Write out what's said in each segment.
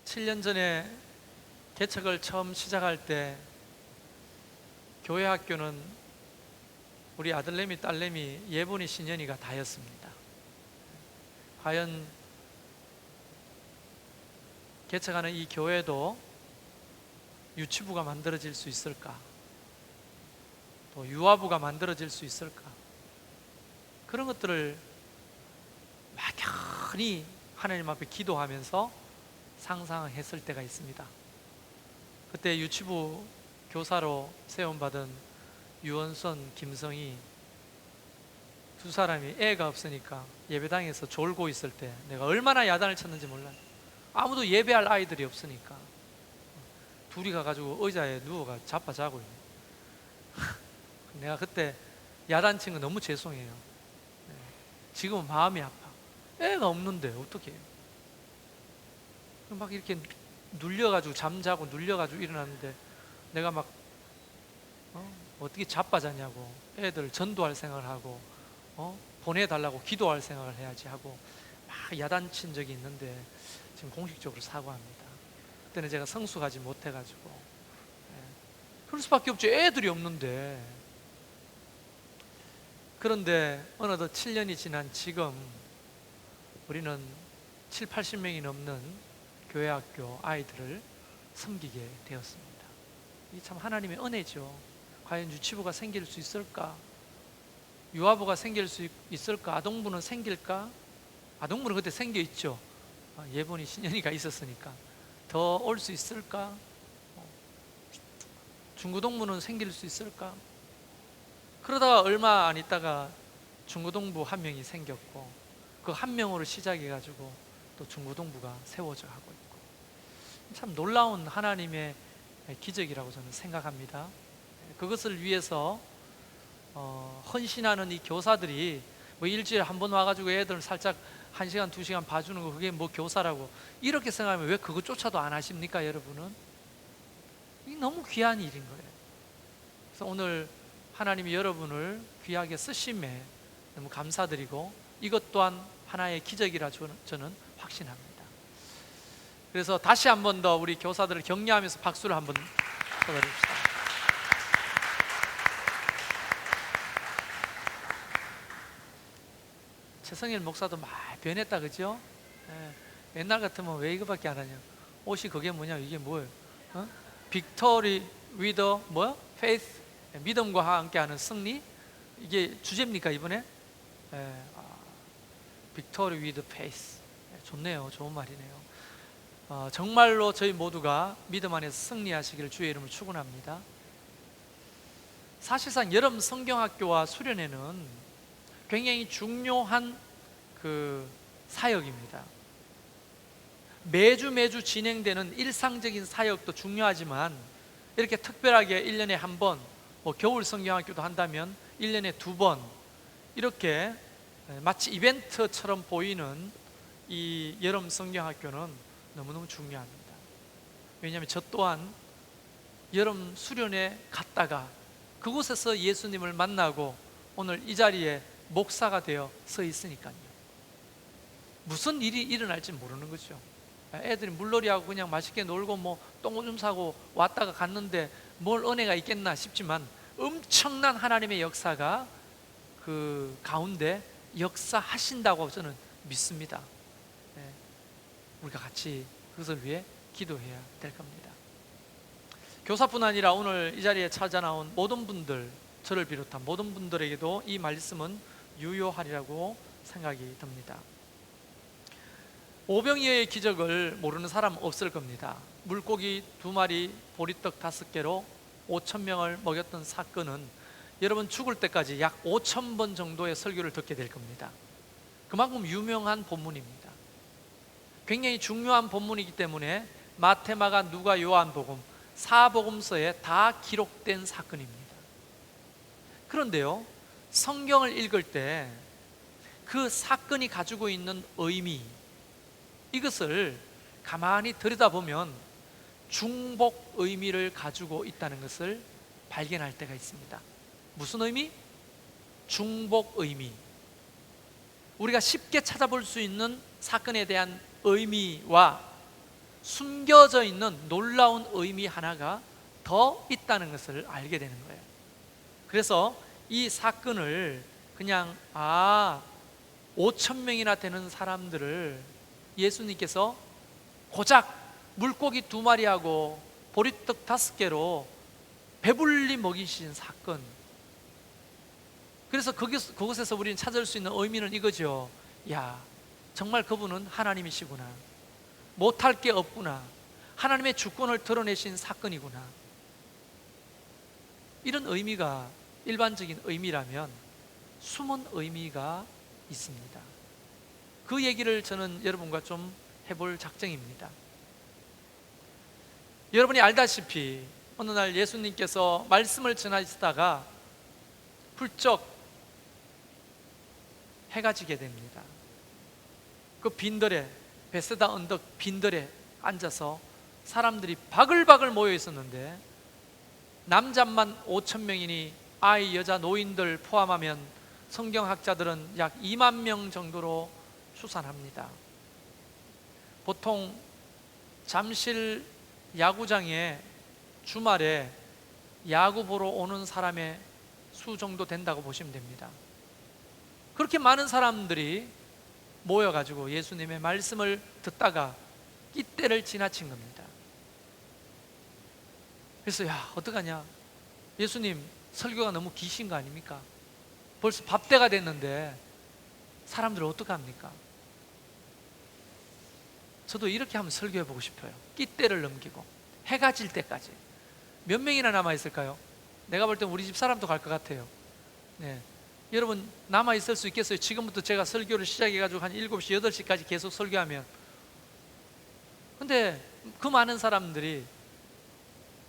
7년 전에 개척을 처음 시작할 때 교회 학교는 우리 아들내미 딸내미 예본이 신연이가 다였습니다. 과연 개척하는 이 교회도 유치부가 만들어질 수 있을까? 또 유아부가 만들어질 수 있을까? 그런 것들을 막연히 하나님 앞에 기도하면서 상상했을 때가 있습니다. 그때 유치부 교사로 세움받은 유원선, 김성희 두 사람이 애가 없으니까 예배당에서 졸고 있을 때 내가 얼마나 야단을 쳤는지 몰라요. 아무도 예배할 아이들이 없으니까 둘이 가가지고 의자에 누워가 자빠 자고 있네. 내가 그때 야단 친 거 너무 죄송해요. 지금은 마음이 아파. 애가 없는데 어떻게 해요? 막 이렇게 눌려가지고 잠자고 눌려가지고 일어났는데 내가 막 어떻게 자빠졌냐고 애들 전도할 생각을 하고 보내달라고 기도할 생각을 해야지 하고 막 야단친 적이 있는데 지금 공식적으로 사과합니다. 그때는 제가 성숙하지 못해가지고 그럴 수밖에 없죠. 애들이 없는데. 그런데 어느덧 7년이 지난 지금 우리는 7, 80명이 넘는 교회학교 아이들을 섬기게 되었습니다. 이 참 하나님의 은혜죠. 과연 유치부가 생길 수 있을까? 유아부가 생길 수 있을까? 아동부는 생길까? 아동부는 그때 생겨 있죠. 예본이 신연이가 있었으니까. 더 올 수 있을까? 중고동부는 생길 수 있을까? 그러다가 얼마 안 있다가 중고동부 한 명이 생겼고 그 한 명으로 시작해가지고 또 중고동부가 세워져 가고 있고 참 놀라운 하나님의 기적이라고 저는 생각합니다. 그것을 위해서 헌신하는 이 교사들이 뭐 일주일에 한 번 와가지고 애들 살짝 1시간, 2시간 봐주는 거 그게 뭐 교사라고 이렇게 생각하면 왜 그거조차도 안 하십니까, 여러분은? 이게 너무 귀한 일인 거예요. 그래서 오늘 하나님이 여러분을 귀하게 쓰심에 너무 감사드리고 이것 또한 하나의 기적이라 저는 확신합니다. 그래서 다시 한 번 더 우리 교사들을 격려하면서 박수를 한번 쳐드립시다. 최성일 목사도 많이 변했다, 그죠? 옛날 같으면 왜 이거밖에 안 하냐? 옷이 그게 뭐냐? 이게 뭐예요? 빅토리 위더 뭐야? 페이스, 믿음과 함께하는 승리? 이게 주제입니까 이번에? 빅토리 위더 페이스. 좋네요. 좋은 말이네요. 정말로 저희 모두가 믿음 안에서 승리하시기를 주의 이름으로 축원합니다. 사실상 여름 성경학교와 수련회는 굉장히 중요한 그 사역입니다. 매주 진행되는 일상적인 사역도 중요하지만 이렇게 특별하게 1년에 한 번, 뭐 겨울 성경학교도 한다면 1년에 2번 이렇게 마치 이벤트처럼 보이는 이 여름 성경학교는 너무너무 중요합니다. 왜냐하면 저 또한 여름 수련회 갔다가 그곳에서 예수님을 만나고 오늘 이 자리에 목사가 되어 서 있으니까요. 무슨 일이 일어날지 모르는 거죠. 애들이 물놀이하고 그냥 맛있게 놀고 뭐 똥오줌 싸고 왔다가 갔는데 뭘 은혜가 있겠나 싶지만 엄청난 하나님의 역사가 그 가운데 역사하신다고 저는 믿습니다. 우리가 같이 그것을 위해 기도해야 될 겁니다. 교사뿐 아니라 오늘 이 자리에 찾아 나온 모든 분들, 저를 비롯한 모든 분들에게도 이 말씀은 유효하리라고 생각이 듭니다. 오병이어의 기적을 모르는 사람 없을 겁니다. 물고기 2마리, 보리떡 5개로 5,000명을 먹였던 사건은 여러분 죽을 때까지 약 5,000번 정도의 설교를 듣게 될 겁니다. 그만큼 유명한 본문입니다. 굉장히 중요한 본문이기 때문에 마태, 마가, 누가, 요한복음 4복음서에 다 기록된 사건입니다. 그런데요, 성경을 읽을 때 그 사건이 가지고 있는 의미, 이것을 가만히 들여다보면 중복 의미를 가지고 있다는 것을 발견할 때가 있습니다. 무슨 의미? 중복 의미. 우리가 쉽게 찾아볼 수 있는 사건에 대한 의미와 숨겨져 있는 놀라운 의미 하나가 더 있다는 것을 알게 되는 거예요. 그래서 이 사건을 그냥 5천 명이나 되는 사람들을 예수님께서 고작 물고기 2마리하고 보리떡 5개로 배불리 먹이신 사건. 그래서 그곳에서 우리는 찾을 수 있는 의미는 이거죠. 야, 정말 그분은 하나님이시구나. 못할 게 없구나. 하나님의 주권을 드러내신 사건이구나. 이런 의미가 일반적인 의미라면 숨은 의미가 있습니다. 그 얘기를 저는 여러분과 좀 해볼 작정입니다. 여러분이 알다시피 어느 날 예수님께서 말씀을 전하시다가 훌쩍 해가 지게 됩니다. 그 빈들에, 베세다 언덕 빈들에 앉아서 사람들이 바글바글 모여 있었는데 남자만 5천 명이니 아이, 여자, 노인들 포함하면 성경학자들은 약 2만 명 정도로 추산합니다. 보통 잠실 야구장에 주말에 야구 보러 오는 사람의 수 정도 된다고 보시면 됩니다. 그렇게 많은 사람들이 모여가지고 예수님의 말씀을 듣다가 이때를 지나친 겁니다. 그래서 어떡하냐, 예수님 설교가 너무 기신 거 아닙니까? 벌써 밥때가 됐는데 사람들을 어떡합니까? 저도 이렇게 한번 설교해보고 싶어요. 끼때를 넘기고 해가 질 때까지. 몇 명이나 남아있을까요? 내가 볼 땐 우리 집 사람도 갈 것 같아요. 네. 여러분 남아있을 수 있겠어요? 지금부터 제가 설교를 시작해가지고 한 7시, 8시까지 계속 설교하면. 근데 그 많은 사람들이,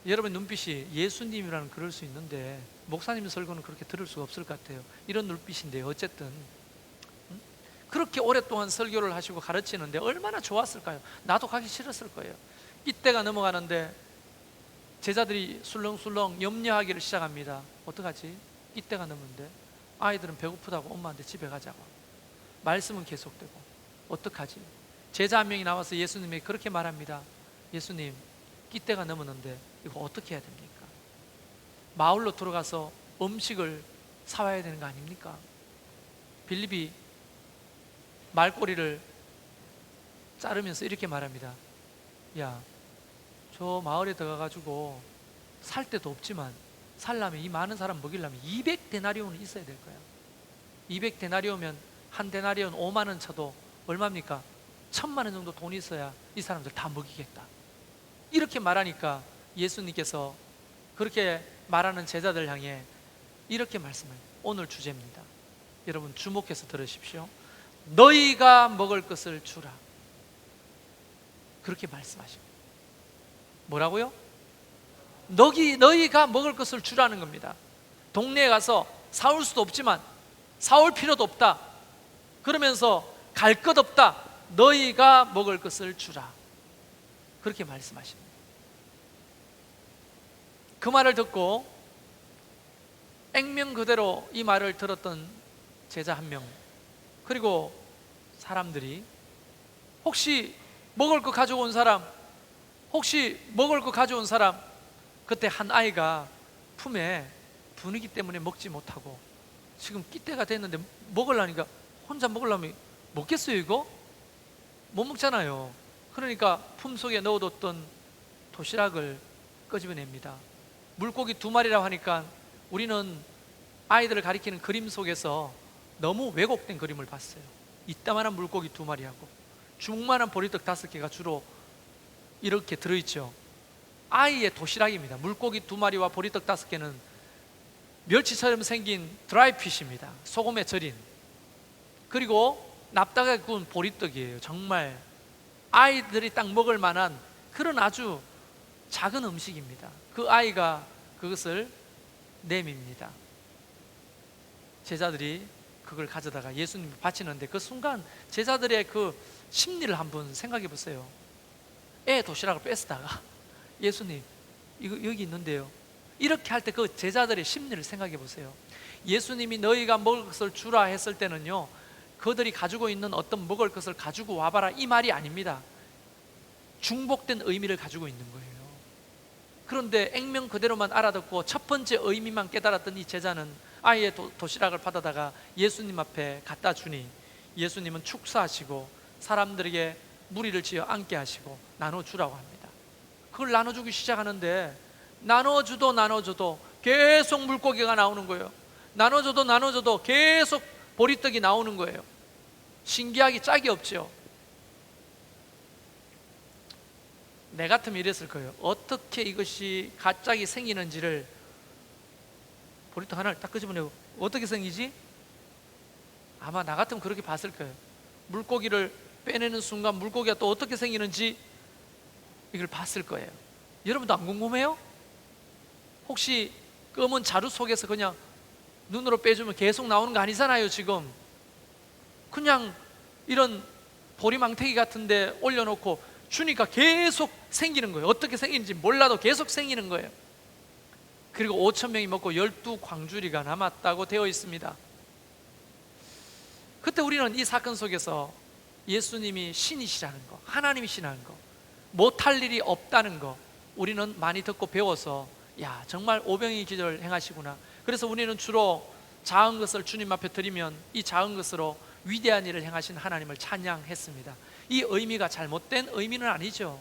여러분 눈빛이 예수님이라는 그럴 수 있는데 목사님 설교는 그렇게 들을 수가 없을 것 같아요. 이런 눈빛인데요. 어쨌든 그렇게 오랫동안 설교를 하시고 가르치는데 얼마나 좋았을까요? 나도 가기 싫었을 거예요. 이때가 넘어가는데 제자들이 술렁술렁 염려하기를 시작합니다. 어떡하지? 이때가 넘는데 아이들은 배고프다고 엄마한테 집에 가자고, 말씀은 계속되고 어떡하지? 제자 한 명이 나와서 예수님에게 그렇게 말합니다. 예수님, 이때가 넘었는데 이거 어떻게 해야 됩니까? 마을로 들어가서 음식을 사와야 되는 거 아닙니까? 빌립이 말꼬리를 자르면서 이렇게 말합니다. 야, 저 마을에 들어가가지고 살 데도 없지만 살려면 이 많은 사람 먹이려면 200데나리온은 있어야 될 거야. 200데나리온이면 한 데나리온 5만 원 쳐도 얼마입니까? 1,000만 원 정도 돈이 있어야 이 사람들 다 먹이겠다. 이렇게 말하니까 예수님께서 그렇게 말하는 제자들 향해 이렇게 말씀해요. 오늘 주제입니다. 여러분 주목해서 들으십시오. 너희가 먹을 것을 주라. 그렇게 말씀하시고. 뭐라고요? 너희가 먹을 것을 주라는 겁니다. 동네에 가서 사올 수도 없지만 사올 필요도 없다. 그러면서 갈 것 없다. 너희가 먹을 것을 주라. 그렇게 말씀하십니다. 그 말을 듣고 액면 그대로 이 말을 들었던 제자 한 명, 그리고 사람들이 혹시 먹을 거 가져온 사람, 혹시 먹을 거 가져온 사람. 그때 한 아이가 품에 분위기 때문에 먹지 못하고 지금 끼때가 됐는데 먹으려니까, 혼자 먹으려면 먹겠어요? 이거? 못 먹잖아요. 그러니까 품속에 넣어뒀던 도시락을 끄집어냅니다. 물고기 2마리라고 하니까 우리는 아이들을 가리키는 그림 속에서 너무 왜곡된 그림을 봤어요. 이따만한 물고기 2마리하고 중만한 보리떡 5개가 주로 이렇게 들어있죠. 아이의 도시락입니다. 물고기 2마리와 보리떡 5개는 멸치처럼 생긴 드라이핏입니다. 소금에 절인. 그리고 납작하게 구운 보리떡이에요. 정말 아이들이 딱 먹을 만한 그런 아주 작은 음식입니다. 그 아이가 그것을 내밉니다. 제자들이 그걸 가져다가 예수님께 바치는데 그 순간 제자들의 그 심리를 한번 생각해 보세요. 애 도시락을 뺏다가 예수님 이거 여기 있는데요. 이렇게 할 때 그 제자들의 심리를 생각해 보세요. 예수님이 너희가 먹을 것을 주라 했을 때는요, 그들이 가지고 있는 어떤 먹을 것을 가지고 와봐라 이 말이 아닙니다. 중복된 의미를 가지고 있는 거예요. 그런데 액면 그대로만 알아듣고 첫 번째 의미만 깨달았던 이 제자는 아예 도시락을 받아다가 예수님 앞에 갖다 주니 예수님은 축사하시고 사람들에게 무리를 지어 앉게 하시고 나눠주라고 합니다. 그걸 나눠주기 시작하는데 나눠줘도 계속 물고기가 나오는 거예요. 나눠줘도 계속 보리떡이 나오는 거예요. 신기하기 짝이 없죠. 내 같으면 이랬을 거예요. 어떻게 이것이 갑자기 생기는지를, 보리떡 하나를 딱 끄집어내고 어떻게 생기지? 아마 나 같으면 그렇게 봤을 거예요. 물고기를 빼내는 순간 물고기가 또 어떻게 생기는지 이걸 봤을 거예요. 여러분도 안 궁금해요? 혹시 검은 자루 속에서 그냥 눈으로 빼주면 계속 나오는 거 아니잖아요. 지금 그냥 이런 보리망태기 같은데 올려놓고 주니까 계속 생기는 거예요. 어떻게 생기는지 몰라도 계속 생기는 거예요. 그리고 5,000명이 먹고 12광주리가 남았다고 되어 있습니다. 그때 우리는 이 사건 속에서 예수님이 신이시라는 거, 하나님이시라는 거, 못할 일이 없다는 거 우리는 많이 듣고 배워서 야, 정말 오병이의 기적을 행하시구나. 그래서 우리는 주로 작은 것을 주님 앞에 드리면 이 작은 것으로 위대한 일을 행하신 하나님을 찬양했습니다. 이 의미가 잘못된 의미는 아니죠.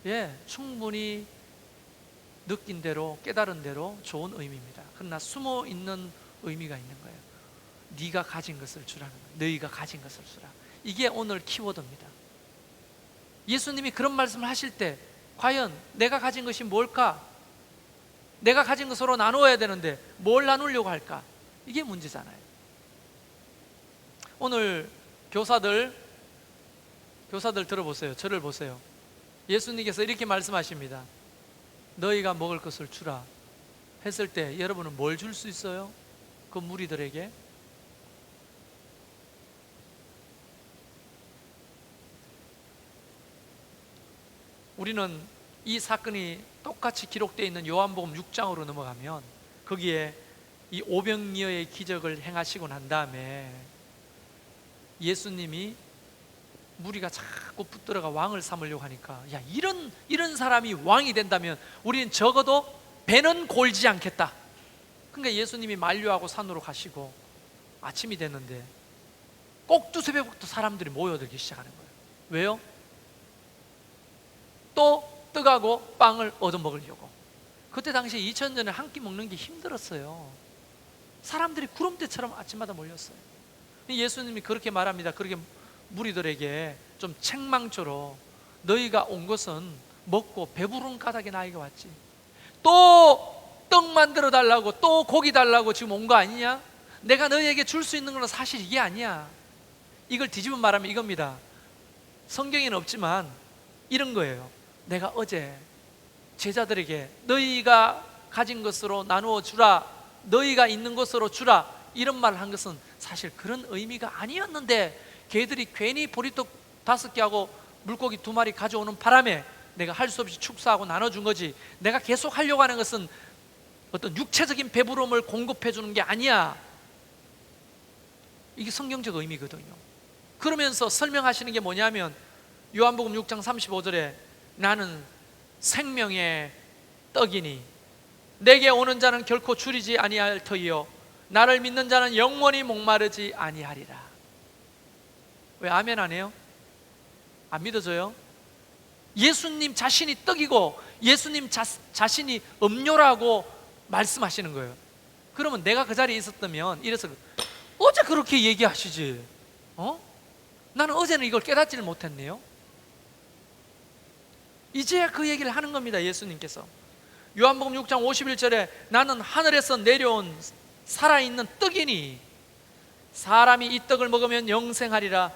예, 충분히 느낀 대로 깨달은 대로 좋은 의미입니다. 그러나 숨어 있는 의미가 있는 거예요. 네가 가진 것을 주라는 거예요. 너희가 가진 것을 주라. 이게 오늘 키워드입니다. 예수님이 그런 말씀을 하실 때 과연 내가 가진 것이 뭘까? 내가 가진 것으로 나누어야 되는데 뭘 나누려고 할까? 이게 문제잖아요. 오늘 교사들 들어보세요. 저를 보세요. 예수님께서 이렇게 말씀하십니다. 너희가 먹을 것을 주라 했을 때 여러분은 뭘 줄 수 있어요? 그 무리들에게? 우리는 이 사건이 똑같이 기록되어 있는 요한복음 6장으로 넘어가면 거기에 이 오병이어의 기적을 행하시고 난 다음에 예수님이 무리가 자꾸 붙들어가 왕을 삼으려고 하니까 야, 이런 사람이 왕이 된다면 우리는 적어도 배는 골지 않겠다. 그러니까 예수님이 만류하고 산으로 가시고 아침이 됐는데 꼭 두세 배부터 사람들이 모여들기 시작하는 거예요. 왜요? 또 떡하고 빵을 얻어먹으려고. 그때 당시에 2000년에 한 끼 먹는 게 힘들었어요. 사람들이 구름대처럼 아침마다 몰렸어요. 예수님이 그렇게 말합니다. 그렇게 무리들에게 좀 책망조로 너희가 온 것은 먹고 배부른 까닭에 나에게 왔지, 또 떡 만들어 달라고 또 고기 달라고 지금 온 거 아니냐? 내가 너희에게 줄 수 있는 건 사실 이게 아니야. 이걸 뒤집어 말하면 이겁니다. 성경에는 없지만 이런 거예요. 내가 어제 제자들에게 너희가 가진 것으로 나누어 주라, 너희가 있는 것으로 주라, 이런 말을 한 것은 사실 그런 의미가 아니었는데 걔들이 괜히 보리떡 5개 하고 물고기 2마리 가져오는 바람에 내가 할 수 없이 축사하고 나눠준 거지, 내가 계속 하려고 하는 것은 어떤 육체적인 배부름을 공급해 주는 게 아니야. 이게 성경적 의미거든요. 그러면서 설명하시는 게 뭐냐면 요한복음 6장 35절에 나는 생명의 떡이니 내게 오는 자는 결코 줄이지 아니할 터이요 나를 믿는 자는 영원히 목마르지 아니하리라. 왜 아멘 안 해요? 안 믿어져요? 예수님 자신이 떡이고 예수님 자신이 음료라고 말씀하시는 거예요. 그러면 내가 그 자리에 있었다면 이래서 어제 그렇게 얘기하시지, 나는 어제는 이걸 깨닫지를 못했네요. 이제야 그 얘기를 하는 겁니다. 예수님께서 요한복음 6장 51절에 나는 하늘에서 내려온 살아있는 떡이니 사람이 이 떡을 먹으면 영생하리라.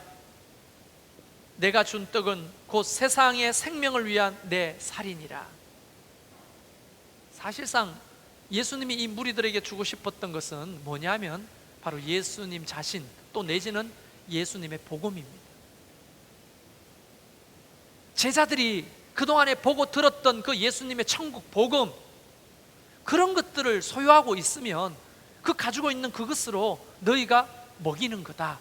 내가 준 떡은 곧 세상의 생명을 위한 내 살이니라. 사실상 예수님이 이 무리들에게 주고 싶었던 것은 뭐냐면 바로 예수님 자신, 또 내지는 예수님의 복음입니다. 제자들이 그동안에 보고 들었던 그 예수님의 천국 복음, 그런 것들을 소유하고 있으면 그 가지고 있는 그것으로 너희가 먹이는 거다,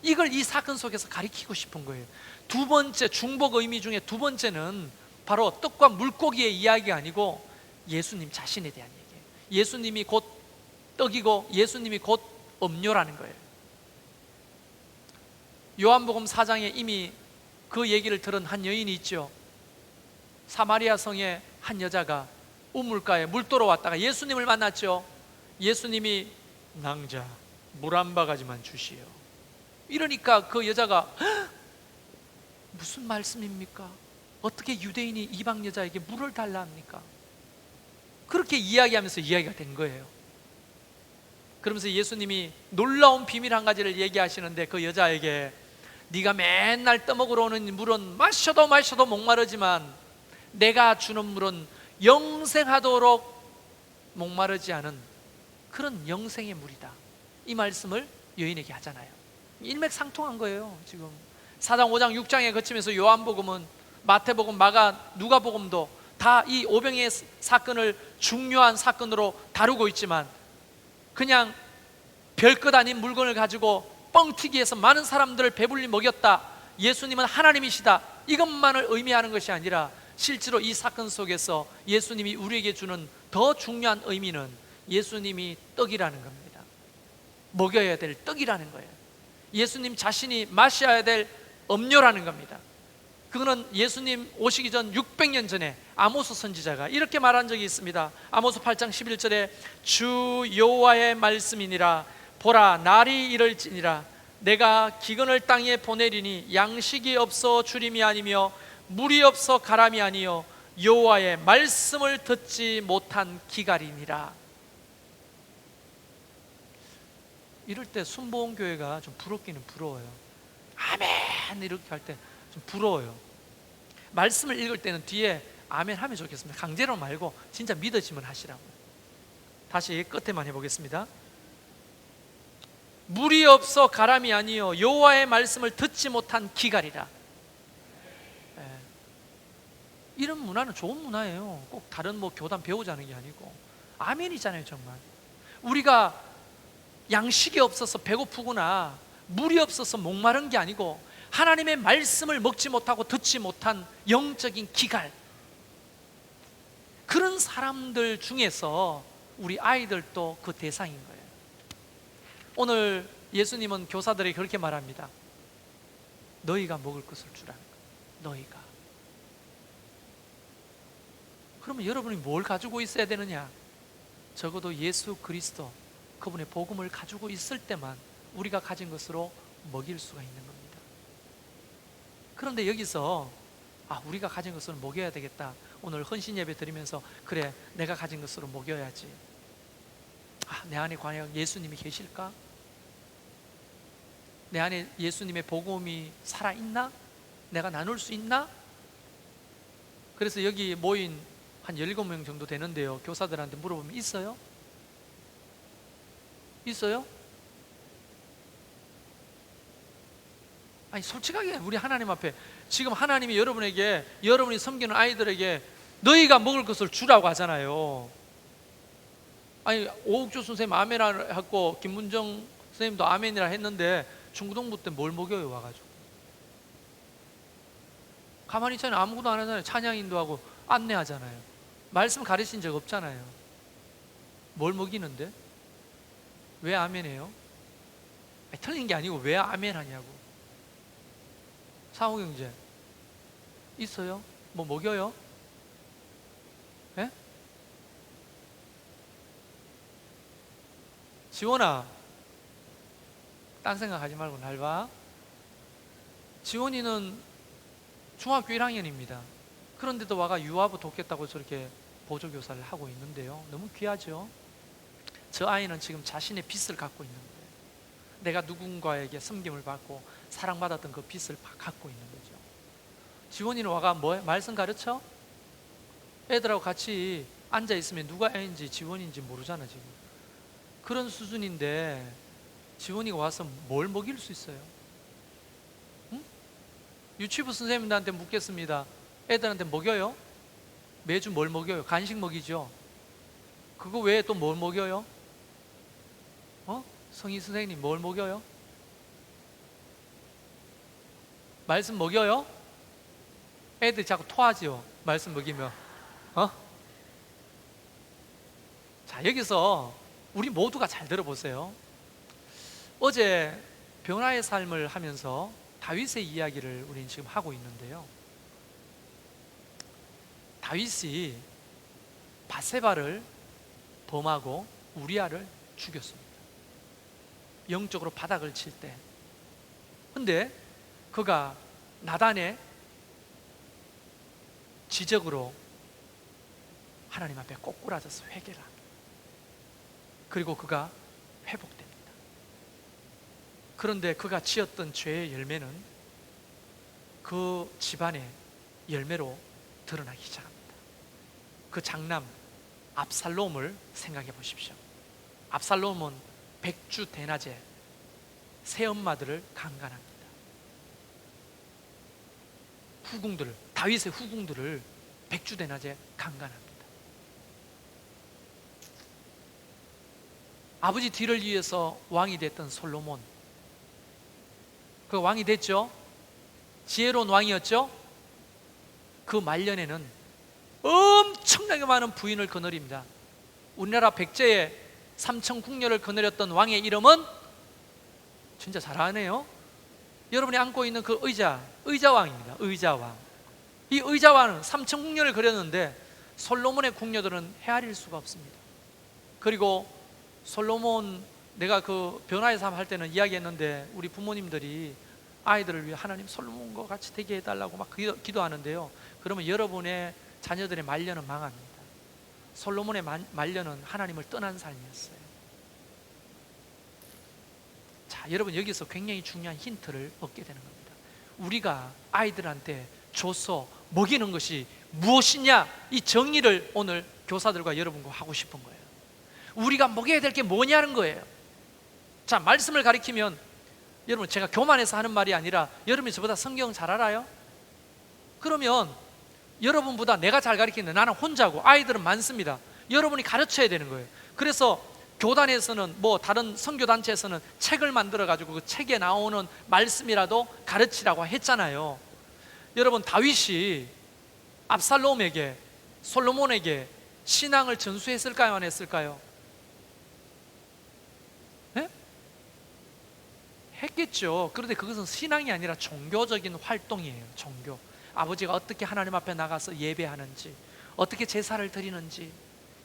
이걸 이 사건 속에서 가리키고 싶은 거예요. 두 번째, 중복 의미 중에 두 번째는 바로 떡과 물고기의 이야기가 아니고 예수님 자신에 대한 얘기예요. 예수님이 곧 떡이고 예수님이 곧 음료라는 거예요. 요한복음 4장에 이미 그 얘기를 들은 한 여인이 있죠. 사마리아 성의 한 여자가 우물가에 물 떠러 왔다가 예수님을 만났죠. 예수님이 낭자 물 한 바가지만 주시오. 이러니까 그 여자가 무슨 말씀입니까? 어떻게 유대인이 이방 여자에게 물을 달라 합니까? 그렇게 이야기하면서 이야기가 된 거예요. 그러면서 예수님이 놀라운 비밀 한 가지를 얘기하시는데 그 여자에게 네가 맨날 떠먹으러 오는 물은 마셔도 목마르지만 내가 주는 물은 영생하도록 목마르지 않은 그런 영생의 물이다. 이 말씀을 여인에게 하잖아요. 일맥상통한 거예요. 지금 4장 5장 6장에 거치면서 요한복음은 마태복음, 마가, 누가복음도 다 이 오병이의 사건을 중요한 사건으로 다루고 있지만 그냥 별것 아닌 물건을 가지고 뻥튀기 해서 많은 사람들을 배불리 먹였다, 예수님은 하나님이시다, 이것만을 의미하는 것이 아니라 실제로 이 사건 속에서 예수님이 우리에게 주는 더 중요한 의미는 예수님이 떡이라는 겁니다. 먹여야 될 떡이라는 거예요. 예수님 자신이 마셔야 될 음료라는 겁니다. 그거는 예수님 오시기 전 600년 전에 아모스 선지자가 이렇게 말한 적이 있습니다. 아모스 8장 11절에 주 여호와의 말씀이니라. 보라, 날이 이를지니라. 내가 기근을 땅에 보내리니 양식이 없어 주림이 아니며 물이 없어 가람이 아니요 여호와의 말씀을 듣지 못한 기갈이니라. 이럴 때 순복음교회가 좀 부럽기는 부러워요. 아멘 이렇게 할 때 좀 부러워요. 말씀을 읽을 때는 뒤에 아멘 하면 좋겠습니다. 강제로 말고 진짜 믿어지면 하시라고. 다시 끝에만 해보겠습니다. 물이 없어 가람이 아니요 여호와의 말씀을 듣지 못한 기갈이라. 이런 문화는 좋은 문화예요. 꼭 다른 교단 배우자는 게 아니고 아멘이잖아요. 정말 우리가 양식이 없어서 배고프구나, 물이 없어서 목마른 게 아니고 하나님의 말씀을 먹지 못하고 듣지 못한 영적인 기갈, 그런 사람들 중에서 우리 아이들도 그 대상인 거예요. 오늘 예수님은 교사들에게 그렇게 말합니다. 너희가 먹을 것을 주라는 거예요. 너희가. 그러면 여러분이 뭘 가지고 있어야 되느냐? 적어도 예수 그리스도, 그분의 복음을 가지고 있을 때만 우리가 가진 것으로 먹일 수가 있는 겁니다. 그런데 여기서 우리가 가진 것으로 먹여야 되겠다. 오늘 헌신 예배 드리면서 그래, 내가 가진 것으로 먹여야지. 내 안에 과연 예수님이 계실까? 내 안에 예수님의 복음이 살아있나? 내가 나눌 수 있나? 그래서 여기 모인 한 17명 정도 되는데요, 교사들한테 물어보면 있어요? 있어요? 아니 솔직하게 우리 하나님 앞에 지금 하나님이 여러분에게, 여러분이 섬기는 아이들에게 너희가 먹을 것을 주라고 하잖아요. 아니 오욱조 선생님 아멘이라 했고 김문정 선생님도 아멘이라 했는데 중고등부 때 뭘 먹여요 와가지고? 가만히 있잖아요. 아무것도 안 하잖아요. 찬양 인도하고 안내하잖아요. 말씀 가르친 적 없잖아요. 뭘 먹이는데? 왜 아멘해요? 틀린 게 아니고 왜 아멘 하냐고. 사후경제 있어요? 뭐 먹여요? 예? 지원아, 딴 생각하지 말고 날 봐. 지원이는 중학교 1학년입니다. 그런데도 와가 유아부 돕겠다고 저렇게 보조교사를 하고 있는데요, 너무 귀하죠? 저 아이는 지금 자신의 빚을 갖고 있는 거예요. 내가 누군가에게 섬김을 받고 사랑받았던 그 빚을 갖고 있는 거죠. 지원이는 와가 말씀 가르쳐? 애들하고 같이 앉아있으면 누가 애인지 지원인지 모르잖아 지금. 그런 수준인데 지원이가 와서 뭘 먹일 수 있어요? 응? 유치부 선생님들한테 묻겠습니다. 애들한테 먹여요? 매주 뭘 먹여요? 간식 먹이죠? 그거 외에 또 뭘 먹여요? 성희 선생님 뭘 먹여요? 말씀 먹여요? 애들이 자꾸 토하지요, 말씀 먹이면. 자, 여기서 우리 모두가 잘 들어보세요. 어제 변화의 삶을 하면서 다윗의 이야기를 우리는 지금 하고 있는데요, 다윗이 밧세바를 범하고 우리아를 죽였습니다. 영적으로 바닥을 칠 때. 근데 그가 나단의 지적으로 하나님 앞에 꼬꾸라져서 회개를 합니다. 그리고 그가 회복됩니다. 그런데 그가 지었던 죄의 열매는 그 집안의 열매로 드러나기 시작합니다. 그 장남 압살롬을 생각해 보십시오. 압살롬은 백주 대낮에 새엄마들을 강간합니다. 다윗의 후궁들을 백주 대낮에 강간합니다. 아버지 뒤를 이어서 왕이 됐던 솔로몬, 그 왕이 됐죠. 지혜로운 왕이었죠. 그 말년에는 엄청나게 많은 부인을 거느립니다. 우리나라 백제에 삼천궁녀를 거느렸던 왕의 이름은, 진짜 잘하네요, 여러분이 안고 있는 그 의자왕입니다. 의자왕. 이 의자왕은 삼천궁녀를 거렸는데 솔로몬의 궁녀들은 헤아릴 수가 없습니다. 그리고 솔로몬, 내가 그 변화의 삶 할 때는 이야기했는데, 우리 부모님들이 아이들을 위해 하나님 솔로몬과 같이 되게 해달라고 막 기도하는데요, 그러면 여러분의 자녀들의 말년은 망합니다. 솔로몬의 말년은 하나님을 떠난 삶이었어요. 자, 여러분, 여기서 굉장히 중요한 힌트를 얻게 되는 겁니다. 우리가 아이들한테 줘서 먹이는 것이 무엇이냐, 이 정의를 오늘 교사들과 여러분과 하고 싶은 거예요. 우리가 먹여야 될 게 뭐냐는 거예요. 자, 말씀을 가리키면, 여러분, 제가 교만해서 하는 말이 아니라 여러분이 저보다 성경 잘 알아요? 그러면 여러분보다 내가 잘 가르치는데 나는 혼자고 아이들은 많습니다. 여러분이 가르쳐야 되는 거예요. 그래서 교단에서는, 뭐 다른 선교단체에서는 책을 만들어 가지고 그 책에 나오는 말씀이라도 가르치라고 했잖아요. 여러분, 다윗이 압살롬에게, 솔로몬에게 신앙을 전수했을까요, 안 했을까요? 네? 했겠죠. 그런데 그것은 신앙이 아니라 종교적인 활동이에요. 종교. 아버지가 어떻게 하나님 앞에 나가서 예배하는지, 어떻게 제사를 드리는지,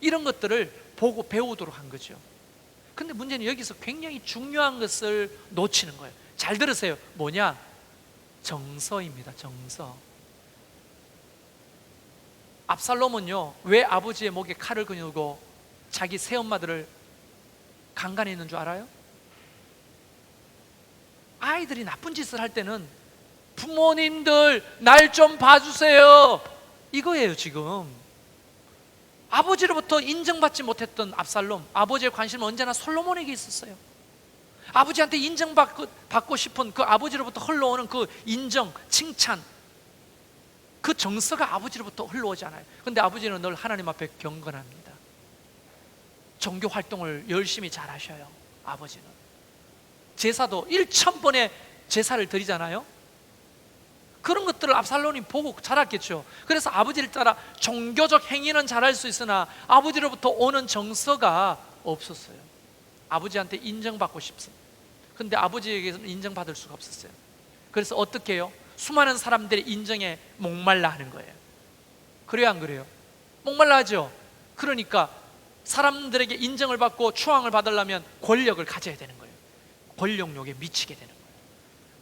이런 것들을 보고 배우도록 한 거죠. 근데 문제는 여기서 굉장히 중요한 것을 놓치는 거예요. 잘 들으세요. 뭐냐? 정서입니다. 정서. 압살롬은요, 왜 아버지의 목에 칼을 그누고 자기 새엄마들을 강간했는 줄 알아요? 아이들이 나쁜 짓을 할 때는 부모님들 날 좀 봐주세요, 이거예요. 지금 아버지로부터 인정받지 못했던 압살롬, 아버지의 관심은 언제나 솔로몬에게 있었어요. 아버지한테 인정받고 싶은 그 아버지로부터 흘러오는 그 인정, 칭찬, 그 정서가 아버지로부터 흘러오지 않아요. 그런데 아버지는 늘 하나님 앞에 경건합니다. 종교 활동을 열심히 잘 하셔요. 아버지는 제사도 1000번의 제사를 드리잖아요. 그런 것들을 압살롬이 보고 자랐겠죠. 그래서 아버지를 따라 종교적 행위는 잘할 수 있으나 아버지로부터 오는 정서가 없었어요. 아버지한테 인정받고 싶습니다. 근데 아버지에게서는 인정받을 수가 없었어요. 그래서 어떻게 해요? 수많은 사람들의 인정에 목말라 하는 거예요. 그래요, 안 그래요? 목말라 하죠. 그러니까 사람들에게 인정을 받고 추앙을 받으려면 권력을 가져야 되는 거예요. 권력욕에 미치게 되는 거예요.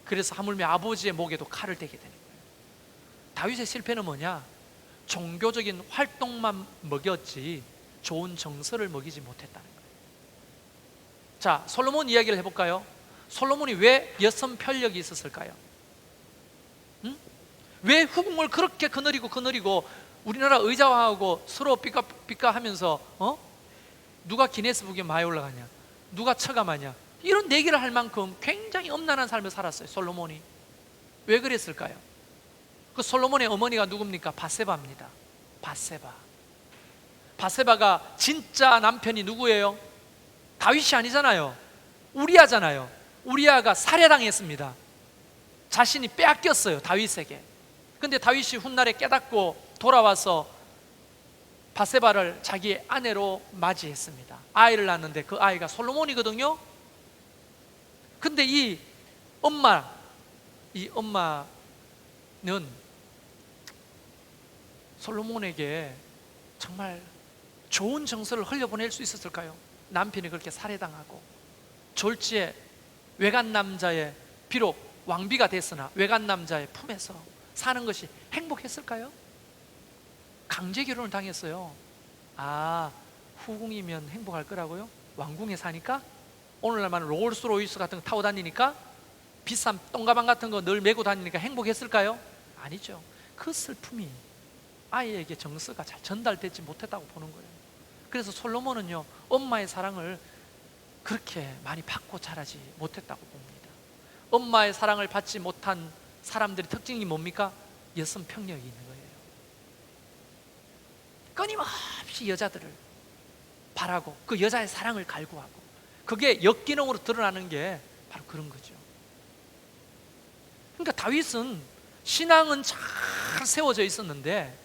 그래서 하물며 아버지의 목에도 칼을 대게 되는 거예요. 다윗의 실패는 뭐냐? 종교적인 활동만 먹였지 좋은 정서를 먹이지 못했다는 거예요. 자, 솔로몬 이야기를 해볼까요? 솔로몬이 왜 여성 편력이 있었을까요? 왜 후궁을 그렇게 거느리고 우리나라 의자왕하고 서로 삐까하면서 누가 기네스북에 많이 올라가냐, 누가 처감하냐, 이런 내기를 할 만큼 굉장히 엄난한 삶을 살았어요. 솔로몬이. 왜 그랬을까요? 그 솔로몬의 어머니가 누굽니까? 밧세바입니다. 밧세바가 진짜 남편이 누구예요? 다윗이 아니잖아요. 우리아잖아요. 우리아가 살해당했습니다. 자신이 빼앗겼어요, 다윗에게. 근데 다윗이 훗날에 깨닫고 돌아와서 바세바를 자기 아내로 맞이했습니다. 아이를 낳았는데 그 아이가 솔로몬이거든요. 근데 이 엄마는 솔로몬에게 정말 좋은 정서를 흘려보낼 수 있었을까요? 남편이 그렇게 살해당하고 졸지에 외간 남자의, 비록 왕비가 됐으나 외간 남자의 품에서 사는 것이 행복했을까요? 강제 결혼을 당했어요. 아, 후궁이면 행복할 거라고요? 왕궁에 사니까? 오늘날만 롤스로이스 같은 거 타고 다니니까? 비싼 똥가방 같은 거 늘 메고 다니니까 행복했을까요? 아니죠. 그 슬픔이 아이에게 정서가 잘 전달되지 못했다고 보는 거예요. 그래서 솔로몬은요, 엄마의 사랑을 그렇게 많이 받고 자라지 못했다고 봅니다. 엄마의 사랑을 받지 못한 사람들의 특징이 뭡니까? 여성평력이 있는 거예요. 끊임없이 여자들을 바라고 그 여자의 사랑을 갈구하고, 그게 역기능으로 드러나는 게 바로 그런 거죠. 그러니까 다윗은 신앙은 잘 세워져 있었는데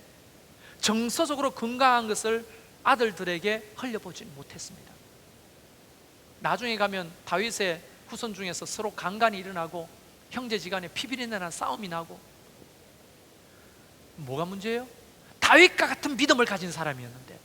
정서적으로 건강한 것을 아들들에게 흘려보지 못했습니다. 나중에 가면 다윗의 후손 중에서 서로 강간이 일어나고 형제지간에 피비린내 난 싸움이 나고. 뭐가 문제예요? 다윗과 같은 믿음을 가진 사람이었는데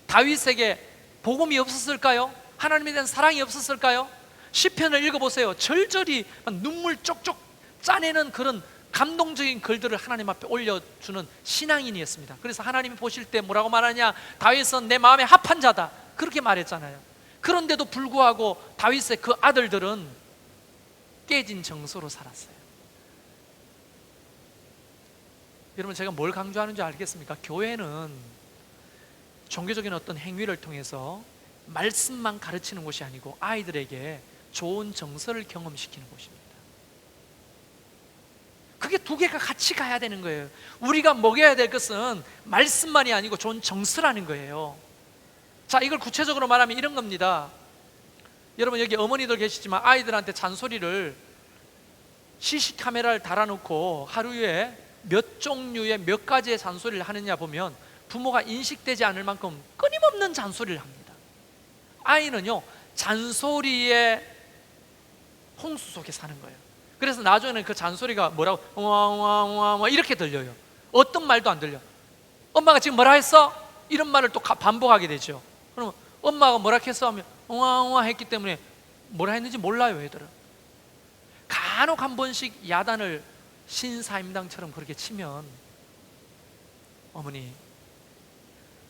다윗에게 복음이 없었을까요? 하나님에 대한 사랑이 없었을까요? 시편을 읽어보세요. 절절히 눈물 쪽쪽 짜내는 그런 감동적인 글들을 하나님 앞에 올려주는 신앙인이었습니다. 그래서 하나님이 보실 때 뭐라고 말하냐? 다윗은 내 마음에 합한 자다, 그렇게 말했잖아요. 그런데도 불구하고 다윗의 그 아들들은 깨진 정서로 살았어요. 여러분, 제가 뭘 강조하는 줄 알겠습니까? 교회는 종교적인 어떤 행위를 통해서 말씀만 가르치는 곳이 아니고 아이들에게 좋은 정서를 경험시키는 곳입니다. 그게 두 개가 같이 가야 되는 거예요. 우리가 먹여야 될 것은 말씀만이 아니고 좋은 정서라는 거예요. 자, 이걸 구체적으로 말하면 이런 겁니다. 여러분, 여기 어머니들 계시지만 아이들한테 잔소리를 CC카메라를 달아놓고 하루에 몇 종류의 몇 가지의 잔소리를 하느냐 보면 부모가 인식되지 않을 만큼 끊임없는 잔소리를 합니다. 아이는요, 잔소리의 홍수 속에 사는 거예요. 그래서 나중에는 그 잔소리가 뭐라고 와와와 이렇게 들려요. 어떤 말도 안 들려. 엄마가 지금 뭐라 했어? 이런 말을 또 반복하게 되죠. 그러면 엄마가 뭐라 했어 하면 와와 했기 때문에 뭐라 했는지 몰라요, 애들은. 간혹 한 번씩 야단을 신사임당처럼 그렇게 치면 어머니,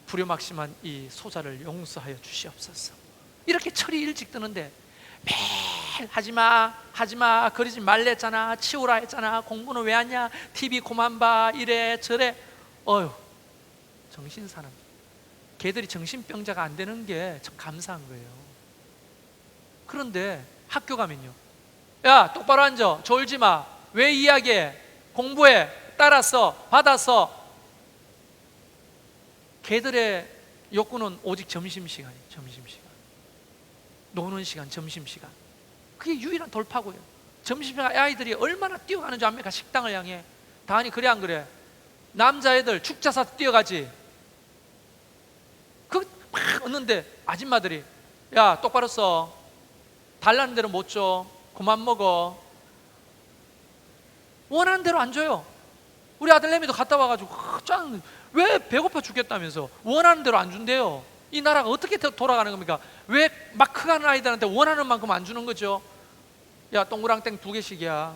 불효막심한 이 소자를 용서하여 주시옵소서, 이렇게 철이 일찍 드는데 매일 하지마 그러지 말랬잖아, 치우라 했잖아, 공부는 왜 하냐, TV 그만 봐, 이래 저래. 어휴, 정신사람. 걔들이 정신병자가 안 되는 게 참 감사한 거예요. 그런데 학교 가면요, 야 똑바로 앉아, 졸지 마, 왜 이야기해, 공부해, 따라서 받아서. 걔들의 욕구는 오직 점심시간이에요. 점심시간, 노는 시간, 점심시간. 그게 유일한 돌파구예요. 점심시간 아이들이 얼마나 뛰어가는 줄 압니까? 식당을 향해. 다은이 그래 안 그래? 남자애들 축자사 뛰어가지. 막 얻는데 아줌마들이 야 똑바로 써, 달라는 대로 못 줘, 그만 먹어. 원하는 대로 안 줘요. 우리 아들내미도 갔다 와가지고 짱, 왜 배고파 죽겠다면서 원하는 대로 안 준대요. 이 나라가 어떻게 돌아가는 겁니까? 왜 막 크가는 아이들한테 원하는 만큼 안 주는 거죠? 야 동그랑땡 2개씩이야,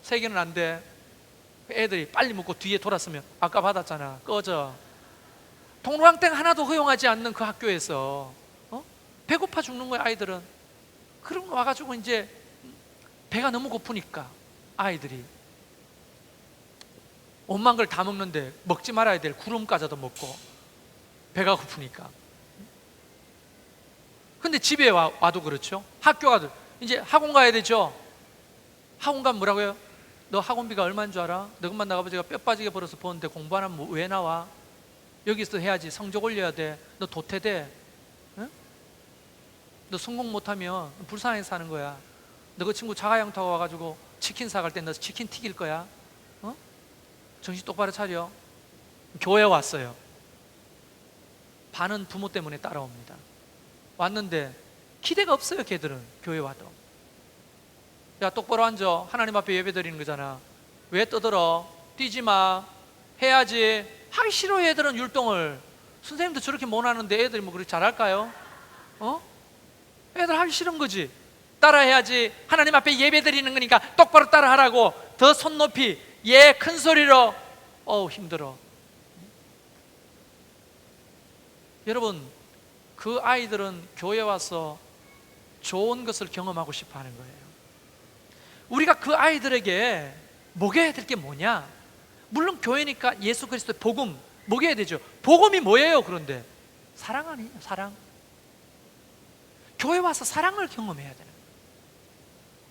3개는 안 돼. 애들이 빨리 먹고 뒤에 돌았으면 아까 받았잖아, 꺼져. 동그랑땡 하나도 허용하지 않는 그 학교에서 배고파 죽는 거야 아이들은. 그런 거 와가지고 이제 배가 너무 고프니까 아이들이 온만 걸 다 먹는데 먹지 말아야 될 구름 과자도 먹고 배가 고프니까. 근데 집에 와도 그렇죠. 학교 가도 이제 학원 가야 되죠. 학원 가면 뭐라고 해요? 너 학원비가 얼마인 줄 알아? 너 그만 나가봐. 뼈 빠지게 벌어서 보는데 공부 안 하면 왜 나와? 여기서 해야지, 성적 올려야 돼. 너 도태돼. 응? 너 성공 못하면 불쌍해서 사는 거야. 너 그 친구 자가용 타고 와가지고 치킨 사갈 때 너 치킨 튀길 거야? 어? 정신 똑바로 차려. 교회 왔어요. 반은 부모 때문에 따라옵니다. 왔는데 기대가 없어요. 걔들은 교회 와도. 야, 똑바로 앉아. 하나님 앞에 예배 드리는 거잖아. 왜 떠들어? 뛰지 마. 해야지. 하기 싫어. 애들은 율동을. 선생님도 저렇게 못 하는데 애들이 뭐 그렇게 잘할까요? 애들 하기 싫은 거지. 따라해야지. 하나님 앞에 예배 드리는 거니까 똑바로 따라하라고. 더 손 높이, 큰 소리로. 힘들어. 여러분, 그 아이들은 교회 와서 좋은 것을 경험하고 싶어 하는 거예요. 우리가 그 아이들에게 먹여야 될 게 뭐냐? 물론 교회니까 예수 그리스도의 복음 먹여야 되죠. 복음이 뭐예요? 그런데 사랑 아니에요? 사랑. 교회 와서 사랑을 경험해야 되는 거예요.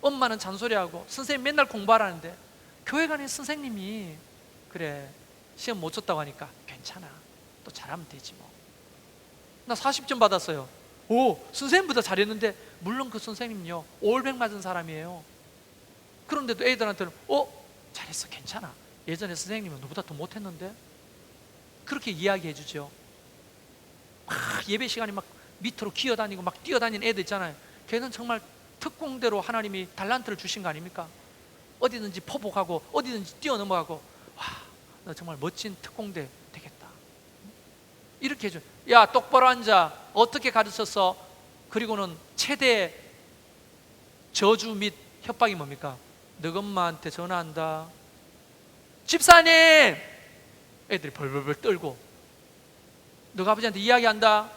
엄마는 잔소리하고 선생님 맨날 공부하라는데 교회 가는 선생님이 그래 시험 못 쳤다고 하니까 괜찮아, 또 잘하면 되지 뭐. 나 40점 받았어요. 선생님보다 잘했는데, 물론 그 선생님요 올백 맞은 사람이에요. 그런데도 애들한테는 잘했어, 괜찮아, 예전에 선생님은 너보다 더 못했는데. 그렇게 이야기해 주죠. 막 예배 시간에 막 밑으로 기어다니고 막 뛰어다니는 애들 있잖아요. 걔는 정말 특공대로 하나님이 달란트를 주신 거 아닙니까? 어디든지 포복하고 어디든지 뛰어넘어가고, 너 정말 멋진 특공대 되겠다. 이렇게 해줘. 야, 똑바로 앉아. 어떻게 가르쳤어? 그리고는 최대 저주 및 협박이 뭡니까? 너 엄마한테 전화한다. 집사님! 애들이 벌벌벌 떨고, 너가 아버지한테 이야기한다.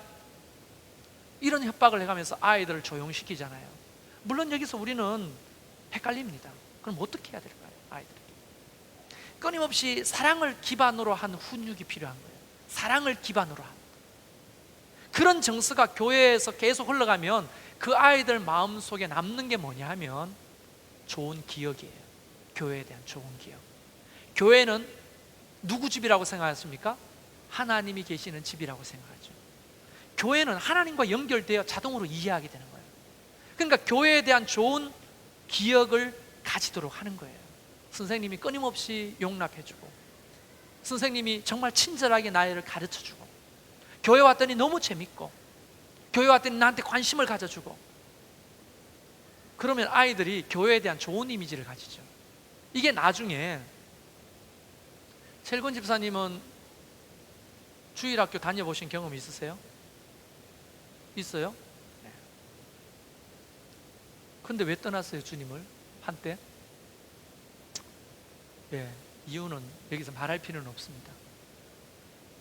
이런 협박을 해가면서 아이들을 조용시키잖아요. 물론 여기서 우리는 헷갈립니다. 그럼 어떻게 해야 될까요? 아이들에게 끊임없이 사랑을 기반으로 한 훈육이 필요한 거예요. 사랑을 기반으로 한 그런 정서가 교회에서 계속 흘러가면 그 아이들 마음속에 남는 게 뭐냐 하면 좋은 기억이에요. 교회에 대한 좋은 기억. 교회는 누구 집이라고 생각하십니까? 하나님이 계시는 집이라고 생각하죠. 교회는 하나님과 연결되어 자동으로 이해하게 되는 거예요. 그러니까 교회에 대한 좋은 기억을 가지도록 하는 거예요. 선생님이 끊임없이 용납해주고, 선생님이 정말 친절하게 나를 가르쳐주고, 교회 왔더니 너무 재밌고, 교회 왔더니 나한테 관심을 가져주고, 그러면 아이들이 교회에 대한 좋은 이미지를 가지죠. 이게 나중에, 첼곤 집사님은 주일학교 다녀보신 경험이 있으세요? 있어요? 네. 근데 왜 떠났어요, 주님을? 한때? 이유는 여기서 말할 필요는 없습니다.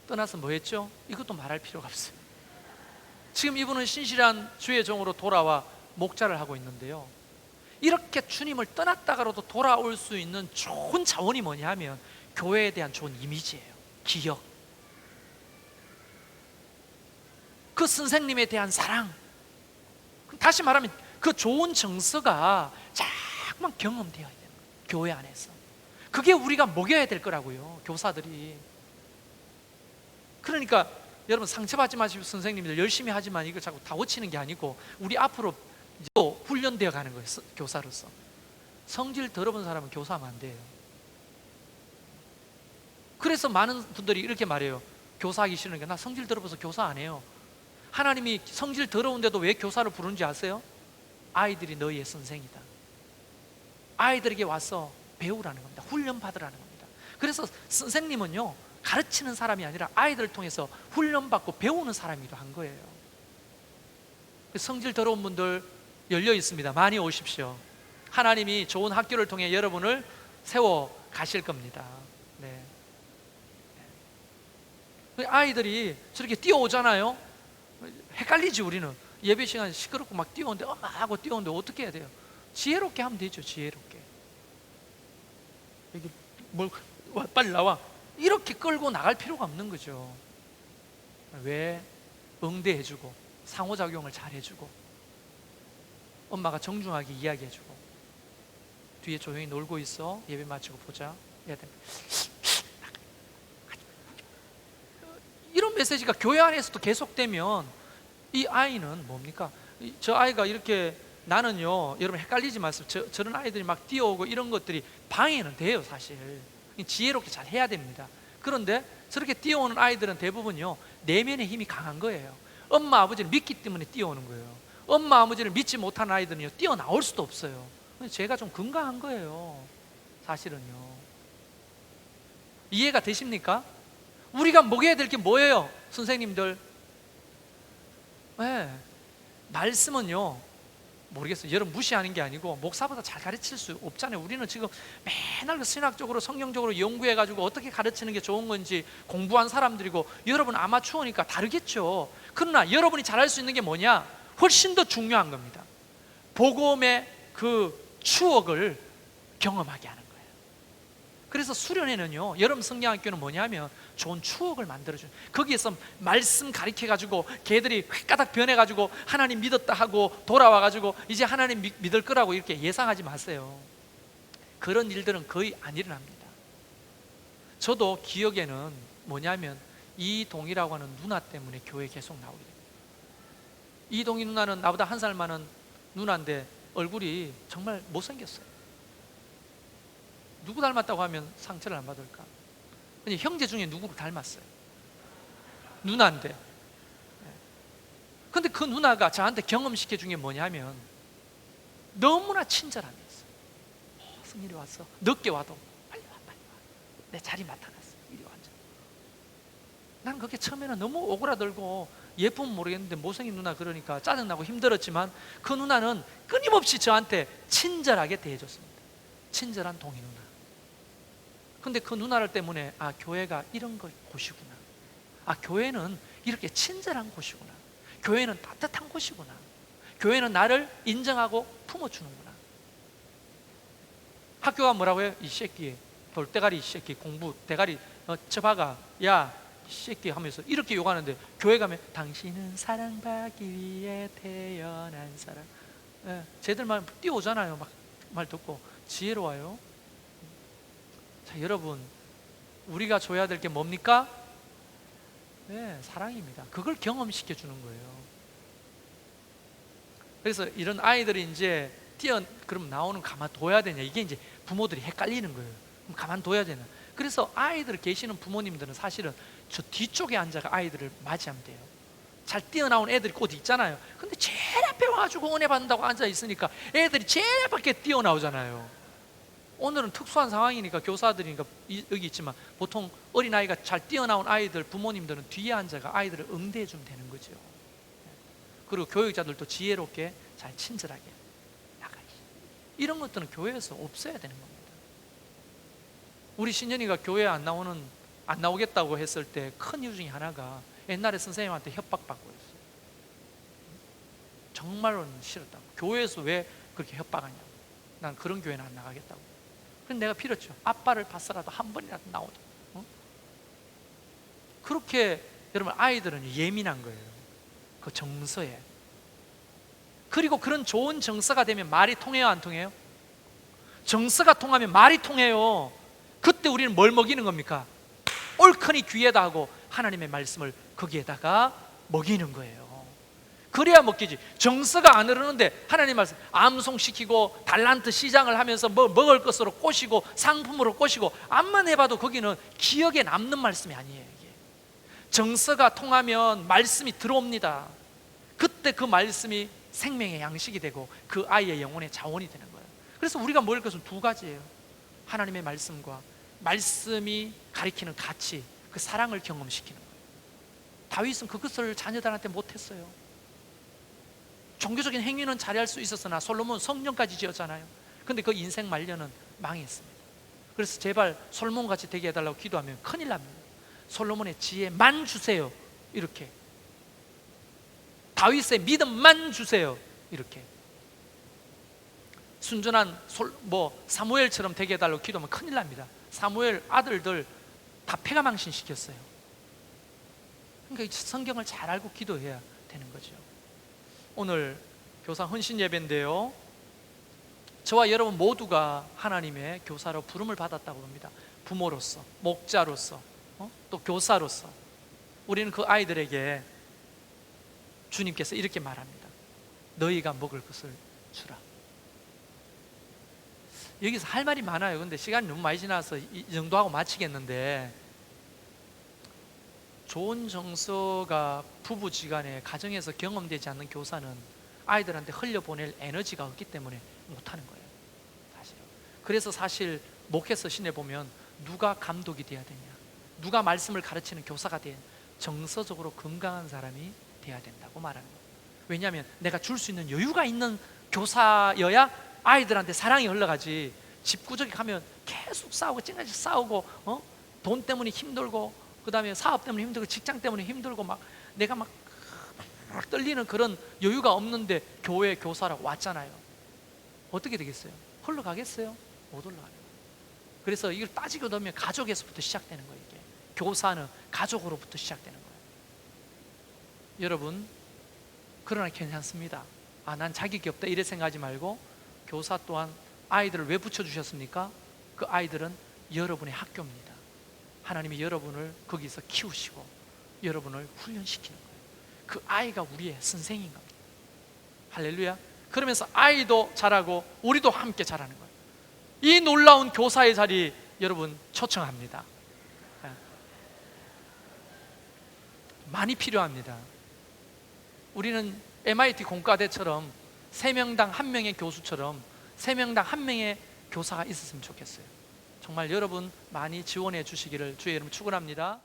떠나서 뭐 했죠? 이것도 말할 필요가 없어요. 지금 이분은 신실한 주의 종으로 돌아와 목자를 하고 있는데요, 이렇게 주님을 떠났다가라도 돌아올 수 있는 좋은 자원이 뭐냐 하면 교회에 대한 좋은 이미지예요. 기억, 그 선생님에 대한 사랑, 다시 말하면 그 좋은 정서가 자꾸만 경험되어야 돼요. 교회 안에서. 그게 우리가 먹여야 될 거라고요, 교사들이. 그러니까 여러분, 상처받지 마시고 선생님들 열심히 하지만 이걸 자꾸 다고치는 게 아니고, 우리 앞으로 또 훈련되어 가는 거예요. 교사로서 성질 더러운 사람은 교사하면 안 돼요. 그래서 많은 분들이 이렇게 말해요. 교사하기 싫으니까 나 성질 더러워서 교사 안 해요. 하나님이 성질 더러운데도 왜 교사를 부르는지 아세요? 아이들이 너희의 선생이다. 아이들에게 와서 배우라는 겁니다. 훈련 받으라는 겁니다. 그래서 선생님은요, 가르치는 사람이 아니라 아이들을 통해서 훈련받고 배우는 사람이기도 한 거예요. 성질 더러운 분들 열려 있습니다. 많이 오십시오. 하나님이 좋은 학교를 통해 여러분을 세워 가실 겁니다. 네. 아이들이 저렇게 뛰어오잖아요. 헷갈리지. 우리는 예배 시간에 시끄럽고 막 뛰어오는데 엄마 하고 뛰어오는데 어떻게 해야 돼요? 지혜롭게 하면 되죠. 지혜롭게. 여기 빨리 나와, 이렇게 끌고 나갈 필요가 없는 거죠. 왜? 응대해주고 상호작용을 잘 해주고, 엄마가 정중하게 이야기해주고, 뒤에 조용히 놀고 있어, 예배 마치고 보자, 이런 메시지가 교회 안에서도 계속되면 이 아이는 뭡니까? 저 아이가 이렇게 나는요, 여러분 헷갈리지 마세요. 저런 아이들이 막 뛰어오고 이런 것들이 방해는 돼요. 사실 지혜롭게 잘 해야 됩니다. 그런데 저렇게 뛰어오는 아이들은 대부분요, 내면의 힘이 강한 거예요. 엄마 아버지를 믿기 때문에 뛰어오는 거예요. 엄마 아버지를 믿지 못하는 아이들은요, 뛰어나올 수도 없어요. 제가 좀 건강한 거예요, 사실은요. 이해가 되십니까? 우리가 먹여야 될 게 뭐예요, 선생님들? 네, 말씀은요, 모르겠어요. 여러분 무시하는 게 아니고 목사보다 잘 가르칠 수 없잖아요. 우리는 지금 맨날 신학적으로 성경적으로 연구해가지고 어떻게 가르치는 게 좋은 건지 공부한 사람들이고, 여러분 아마추어니까 다르겠죠. 그러나 여러분이 잘할 수 있는 게 뭐냐? 훨씬 더 중요한 겁니다. 복음의 그 추억을 경험하게 하는 거예요. 그래서 수련회는요, 여러분 성경학교는 뭐냐면 좋은 추억을 만들어줘요. 거기에서 말씀 가르쳐가지고 걔들이 획가닥 변해가지고 하나님 믿었다 하고 돌아와가지고 이제 하나님 믿을 거라고 이렇게 예상하지 마세요. 그런 일들은 거의 안 일어납니다. 저도 기억에는 뭐냐면 이동이라고 하는 누나 때문에 교회 계속 나오게 됩니다. 이동이 누나는 나보다 한 살 많은 누나인데 얼굴이 정말 못생겼어요. 누구 닮았다고 하면 상처를 안 받을까? 형제 중에 누구를 닮았어요? 누나인데. 근데 그 누나가 저한테 경험시켜 준 게 뭐냐면 너무나 친절함이었어요. 승일이 왔어. 늦게 와도 빨리 와, 빨리 와. 내 자리 맡아놨어. 이리 앉아. 난 그게 처음에는 너무 오그라들고 예쁘면 모르겠는데 못생긴 누나 그러니까 짜증나고 힘들었지만, 그 누나는 끊임없이 저한테 친절하게 대해줬습니다. 친절한 동희 누나. 근데 그 누나를 때문에 교회가 이런 곳이구나. 교회는 이렇게 친절한 곳이구나. 교회는 따뜻한 곳이구나. 교회는 나를 인정하고 품어주는구나. 학교가 뭐라고 해요? 이 새끼, 돌대가리, 이 새끼, 공부 대가리 쳐박아, 야 이 새끼 하면서 이렇게 욕하는데, 교회 가면 당신은 사랑받기 위해 태어난 사람. 쟤들 말 뛰어오잖아요. 막 말 듣고 지혜로워요. 자, 여러분, 우리가 줘야 될 게 뭡니까? 네, 사랑입니다. 그걸 경험시켜 주는 거예요. 그래서 이런 아이들이 이제 그럼 나오는 가만둬야 되냐, 이게 이제 부모들이 헷갈리는 거예요. 그럼 가만둬야 되나? 그래서 아이들 계시는 부모님들은 사실은 저 뒤쪽에 앉아가 아이들을 맞이하면 돼요. 잘 뛰어나온 애들이 곧 있잖아요. 근데 제일 앞에 와가지고 은혜 받는다고 앉아 있으니까 애들이 제일 밖에 뛰어나오잖아요. 오늘은 특수한 상황이니까 교사들이니까 여기 있지만, 보통 어린아이가 잘 뛰어나온 아이들 부모님들은 뒤에 앉아가 아이들을 응대해 주면 되는 거죠. 그리고 교육자들도 지혜롭게 잘 친절하게 나가야지. 이런 것들은 교회에서 없어야 되는 겁니다. 우리 신년이가 교회에 안 나오겠다고 했을 때 큰 이유 중에 하나가 옛날에 선생님한테 협박받고 있어요. 정말로 싫었다고. 교회에서 왜 그렇게 협박하냐고. 난 그런 교회는 안 나가겠다고. 그럼 내가 빌었죠. 아빠를 봤어라도 한 번이라도 나오자. 그렇게 여러분 아이들은 예민한 거예요. 그 정서에. 그리고 그런 좋은 정서가 되면 말이 통해요, 안 통해요? 정서가 통하면 말이 통해요. 그때 우리는 뭘 먹이는 겁니까? 옳거니 귀에다 하고 하나님의 말씀을 거기에다가 먹이는 거예요. 그래야 먹기지. 정서가 안 흐르는데 하나님 말씀 암송시키고 달란트 시장을 하면서 뭐 먹을 것으로 꼬시고 상품으로 꼬시고 암만 해봐도 거기는 기억에 남는 말씀이 아니에요. 이게 정서가 통하면 말씀이 들어옵니다. 그때 그 말씀이 생명의 양식이 되고 그 아이의 영혼의 자원이 되는 거예요. 그래서 우리가 먹을 것은 두 가지예요. 하나님의 말씀과 말씀이 가리키는 가치, 그 사랑을 경험시키는 거예요. 다윗은 그것을 자녀들한테 못했어요. 종교적인 행위는 잘할 수 있었으나 솔로몬은 성전까지 지었잖아요. 근데 그 인생 말년은 망했습니다. 그래서 제발 솔로몬같이 되게 해달라고 기도하면 큰일 납니다. 솔로몬의 지혜만 주세요, 이렇게. 다윗의 믿음만 주세요, 이렇게. 순전한 사무엘처럼 되게 해달라고 기도하면 큰일 납니다. 사무엘 아들들 다 폐가망신시켰어요. 그러니까 성경을 잘 알고 기도해야 되는 거죠. 오늘 교사 헌신 예배인데요, 저와 여러분 모두가 하나님의 교사로 부름을 받았다고 봅니다. 부모로서, 목자로서, 또 교사로서 우리는 그 아이들에게 주님께서 이렇게 말합니다. 너희가 먹을 것을 주라. 여기서 할 말이 많아요. 근데 시간이 너무 많이 지나서 이 정도 하고 마치겠는데, 좋은 정서가 부부지간에 가정에서 경험되지 않는 교사는 아이들한테 흘려보낼 에너지가 없기 때문에 못하는 거예요, 사실은. 그래서 사실 목회서 신에 보면 누가 감독이 돼야 되냐, 누가 말씀을 가르치는 교사가 돼야, 정서적으로 건강한 사람이 돼야 된다고 말하는 거예요. 왜냐하면 내가 줄 수 있는 여유가 있는 교사여야 아이들한테 사랑이 흘러가지, 집구석에 가면 계속 싸우고 찡까지 싸우고, 돈 때문에 힘들고, 그 다음에 사업 때문에 힘들고, 직장 때문에 힘들고, 막 내가 막 떨리는 그런 여유가 없는데 교회 교사라고 왔잖아요. 어떻게 되겠어요? 흘러가겠어요? 못 흘러가는 거예요. 그래서 이걸 따지고 넣으면 가족에서부터 시작되는 거예요. 이게 교사는 가족으로부터 시작되는 거예요. 여러분, 그러나 괜찮습니다. 난 자격이 없다 이래 생각하지 말고, 교사 또한 아이들을 왜 붙여주셨습니까? 그 아이들은 여러분의 학교입니다. 하나님이 여러분을 거기서 키우시고 여러분을 훈련시키는 거예요. 그 아이가 우리의 선생인 겁니다. 할렐루야. 그러면서 아이도 자라고 우리도 함께 자라는 거예요. 이 놀라운 교사의 자리 여러분 초청합니다. 많이 필요합니다. 우리는 MIT 공과대처럼 3명당 1명의 교수처럼 3명당 1명의 교사가 있었으면 좋겠어요. 정말 여러분 많이 지원해 주시기를 주의 이름으로 축원합니다.